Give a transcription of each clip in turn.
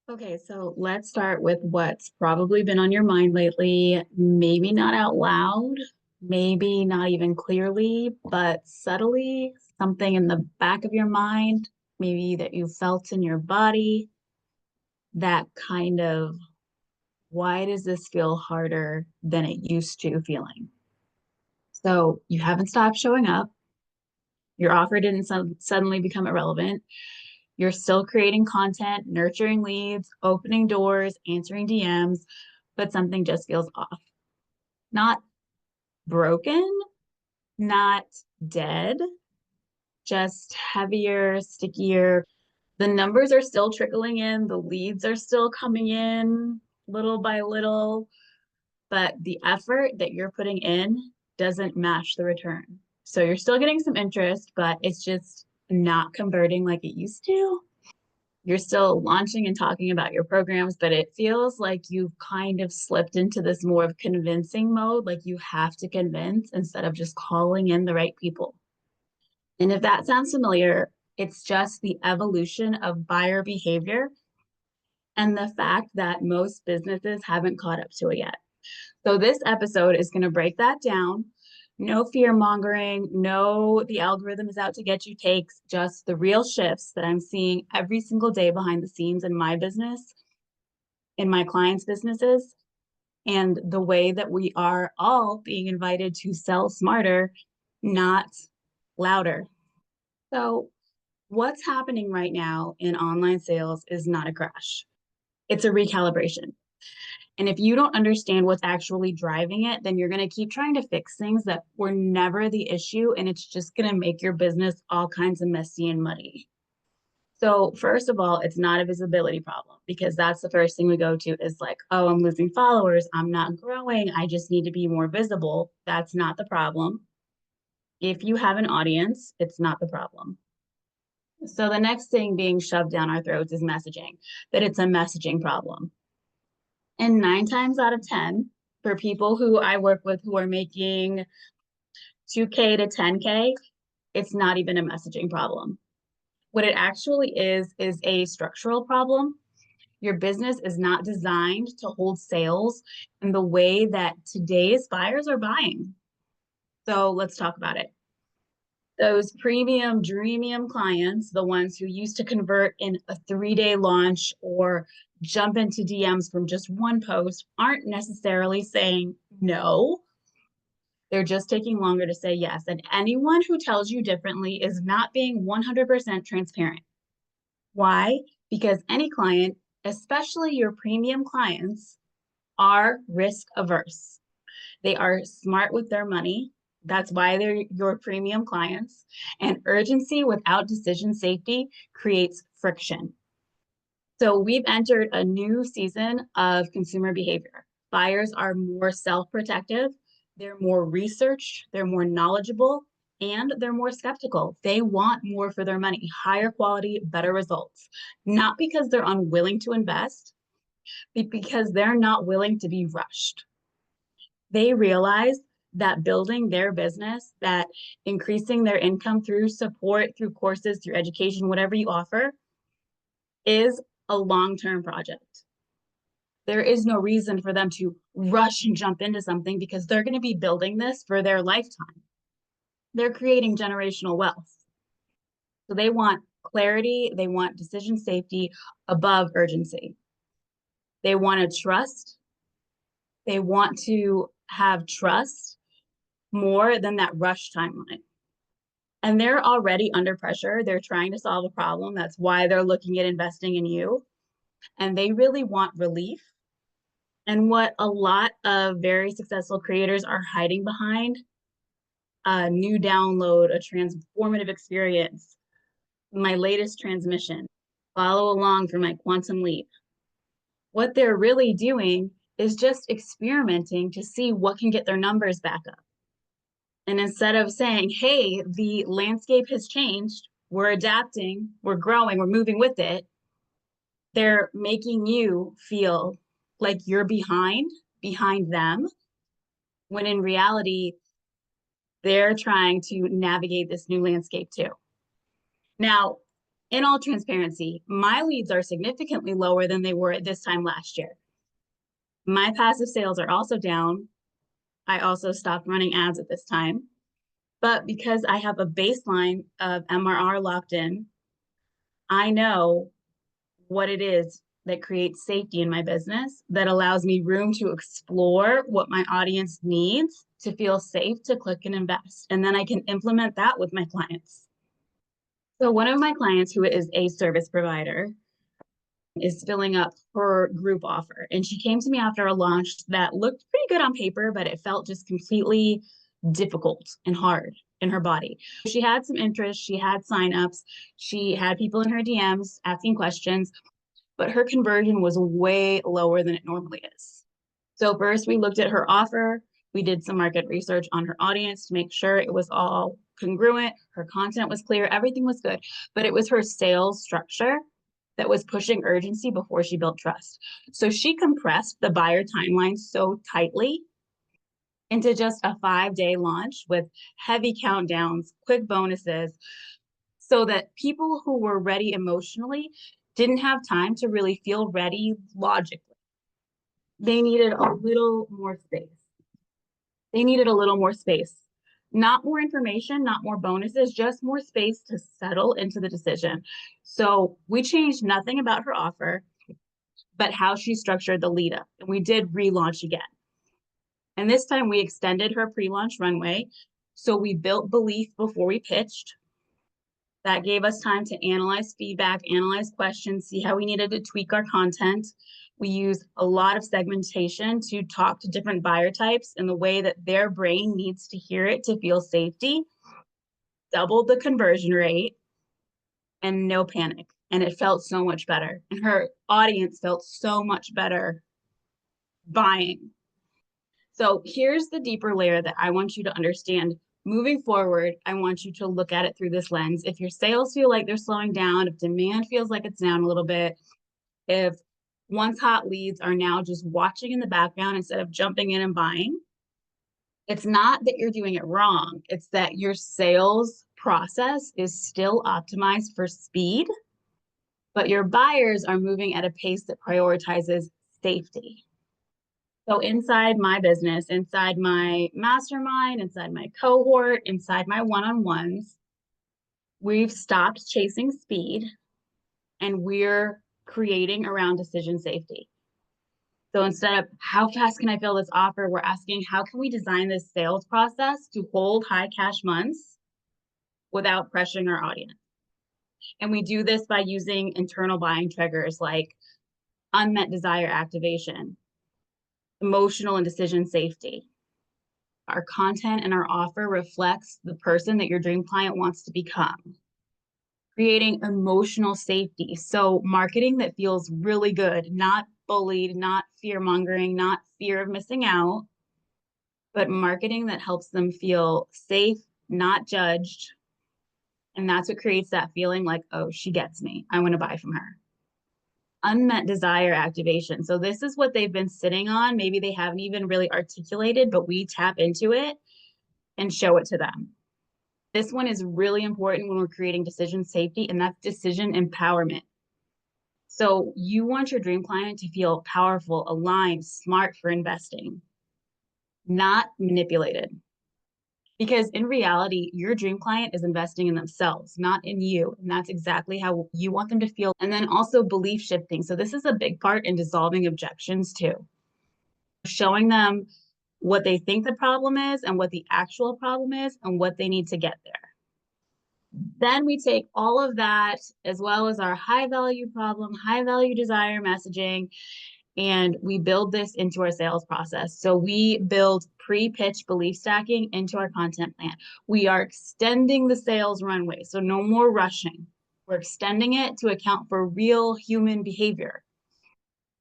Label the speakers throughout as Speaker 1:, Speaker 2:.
Speaker 1: Okay, so let's start with what's probably been on your mind lately. Maybe not out loud, maybe not even clearly, but subtly, something in the back of your mind, maybe that you felt in your body, that kind of, why does this feel harder than it used to feeling? So you haven't stopped showing up. Your offer didn't suddenly become irrelevant. You're still creating content, nurturing leads, opening doors, answering DMs, but something just feels off. Not broken, not dead, just heavier, stickier. The numbers are still trickling in, the leads are still coming in little by little, but the effort that you're putting in doesn't match the return. So you're still getting some interest, but it's just not converting like it used to. You're still launching and talking about your programs, but it feels like you've kind of slipped into this more of convincing mode, like you have to convince instead of just calling in the right people. And if that sounds familiar, it's just the evolution of buyer behavior and the fact that most businesses haven't caught up to it yet. So this episode is going to break that down. No fear mongering, no, the algorithm is out to get you takes, just the real shifts that I'm seeing every single day behind the scenes in my business, in my clients' businesses, and the way that we are all being invited to sell smarter, not louder. So, what's happening right now in online sales is not a crash, it's a recalibration. And if you don't understand what's actually driving it, then you're going to keep trying to fix things that were never the issue. And it's just going to make your business all kinds of messy and muddy. So, first of all, it's not a visibility problem because that's the first thing we go to is like, oh, I'm losing followers. I'm not growing. I just need to be more visible. That's not the problem. If you have an audience, it's not the problem. So, the next thing being shoved down our throats is messaging, that it's a messaging problem. And 9 times out of 10, for people who I work with who are making 2K to 10K, it's not even a messaging problem. What it actually is a structural problem. Your business is not designed to hold sales in the way that today's buyers are buying. So let's talk about it. Those premium, dreamium clients, the ones who used to convert in a 3-day launch or jump into DMs from just one post, aren't necessarily saying no. They're just taking longer to say yes. And anyone who tells you differently is not being 100% transparent. Why? Because any client, especially your premium clients, are risk averse. They are smart with their money. That's why they're your premium clients. And urgency without decision safety creates friction. So we've entered a new season of consumer behavior. Buyers are more self-protective, they're more researched, they're more knowledgeable, and they're more skeptical. They want more for their money, higher quality, better results. Not because they're unwilling to invest, but because they're not willing to be rushed. They realize that building their business, that increasing their income through support, through courses, through education, whatever you offer, is a long-term project. There is no reason for them to rush and jump into something because they're going to be building this for their lifetime. They're creating generational wealth. So they want clarity, they want decision safety above urgency. They want to trust, they want to have trust more than that rush timeline. And they're already under pressure. They're trying to solve a problem. That's why they're looking at investing in you. And they really want relief. And what a lot of very successful creators are hiding behind, a new download, a transformative experience, my latest transmission, follow along for my quantum leap. What they're really doing is just experimenting to see what can get their numbers back up. And instead of saying, hey, the landscape has changed, we're adapting, we're growing, we're moving with it, they're making you feel like you're behind them, when in reality, they're trying to navigate this new landscape too. Now, In all transparency, my leads are significantly lower than they were at this time last year. My passive sales are also down. I also stopped running ads at this time. But because I have a baseline of MRR locked in, I know what it is that creates safety in my business, that allows me room to explore what my audience needs to feel safe to click and invest. And then I can implement that with my clients. So one of my clients, who is a service provider, is filling up her group offer. And she came to me after a launch that looked pretty good on paper, but it felt just completely difficult and hard in her body. She had some interest, she had signups, she had people in her DMs asking questions, but her conversion was way lower than it normally is. So first we looked at her offer. We did some market research on her audience to make sure it was all congruent. Her content was clear. Everything was good, but it was her sales structure that was pushing urgency before she built trust. So she compressed the buyer timeline so tightly into just a 5-day launch with heavy countdowns, quick bonuses, so that people who were ready emotionally didn't have time to really feel ready logically. They needed a little more space. They needed a little more space. Not more information, not more bonuses, just more space to settle into the decision. So we changed nothing about her offer, but how she structured the lead up. And we did relaunch again. And this time we extended her pre-launch runway. So we built belief before we pitched. That gave us time to analyze feedback, analyze questions, see how we needed to tweak our content. We use a lot of segmentation to talk to different buyer types in the way that their brain needs to hear it to feel safety. Doubled the conversion rate and no panic. And it felt so much better. And her audience felt so much better buying. So here's the deeper layer that I want you to understand. Moving forward, I want you to look at it through this lens. If your sales feel like they're slowing down, if demand feels like it's down a little bit, if once hot leads are now just watching in the background instead of jumping in and buying, it's not that you're doing it wrong. It's that your sales process is still optimized for speed, but your buyers are moving at a pace that prioritizes safety. So inside my business, inside my mastermind, inside my cohort, inside my one-on-ones, we've stopped chasing speed and we're creating around decision safety. So instead of how fast can I fill this offer, we're asking how can we design this sales process to hold high cash months without pressuring our audience. And we do this by using internal buying triggers like unmet desire activation, emotional and decision safety. Our content and our offer reflects the person that your dream client wants to become. Creating emotional safety. So marketing that feels really good, not bullied, not fear-mongering, not fear of missing out, but marketing that helps them feel safe, not judged. And that's what creates that feeling like, oh, she gets me. I want to buy from her. Unmet desire activation. So this is what they've been sitting on. Maybe they haven't even really articulated, but we tap into it and show it to them. This one is really important when we're creating decision safety, and that's decision empowerment. So you want your dream client to feel powerful, aligned, smart for investing, not manipulated. Because in reality, your dream client is investing in themselves, not in you. And that's exactly how you want them to feel. And then also belief shifting. So this is a big part in dissolving objections too. Showing them what they think the problem is and what the actual problem is and what they need to get there. Then we take all of that as well as our high value problem, high value desire messaging, and we build this into our sales process. So we build pre-pitch belief stacking into our content plan. We are extending the sales runway, so no more rushing. We're extending it to account for real human behavior.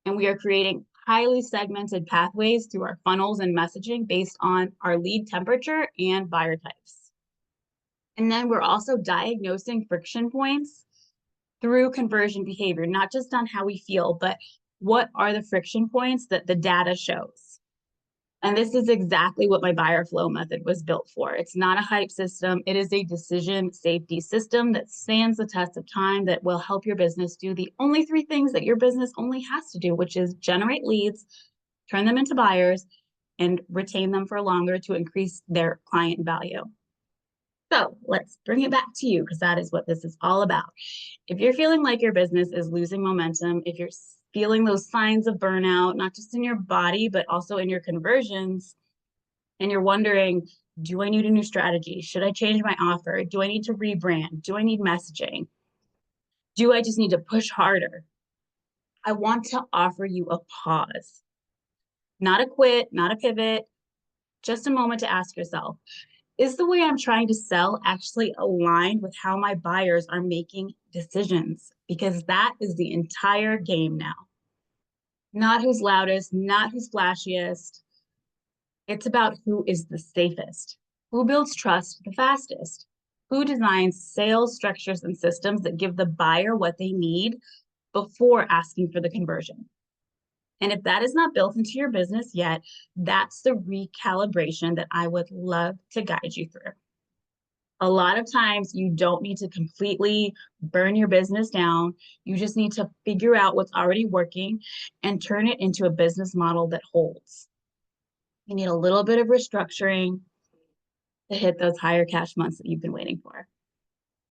Speaker 1: And we are creating highly segmented pathways through our funnels and messaging based on our lead temperature and buyer types. And then we're also diagnosing friction points through conversion behavior, not just on how we feel, but what are the friction points that the data shows. And this is exactly what my buyer flow method was built for. It's not a hype system. It is a decision safety system that stands the test of time, that will help your business do the only three things that your business only has to do, which is generate leads, turn them into buyers, and retain them for longer to increase their client value. So let's bring it back to you, because that is what this is all about. If you're feeling like your business is losing momentum, if you're feeling those signs of burnout, not just in your body, but also in your conversions, and you're wondering, do I need a new strategy? Should I change my offer? Do I need to rebrand? Do I need messaging? Do I just need to push harder? I want to offer you a pause, not a quit, not a pivot, just a moment to ask yourself, is the way I'm trying to sell actually aligned with how my buyers are making decisions? Because that is the entire game now. Not who's loudest, not who's flashiest. It's about who is the safest, who builds trust the fastest, who designs sales structures and systems that give the buyer what they need before asking for the conversion. And if that is not built into your business yet, that's the recalibration that I would love to guide you through. A lot of times you don't need to completely burn your business down. You just need to figure out what's already working and turn it into a business model that holds. You need a little bit of restructuring to hit those higher cash months that you've been waiting for.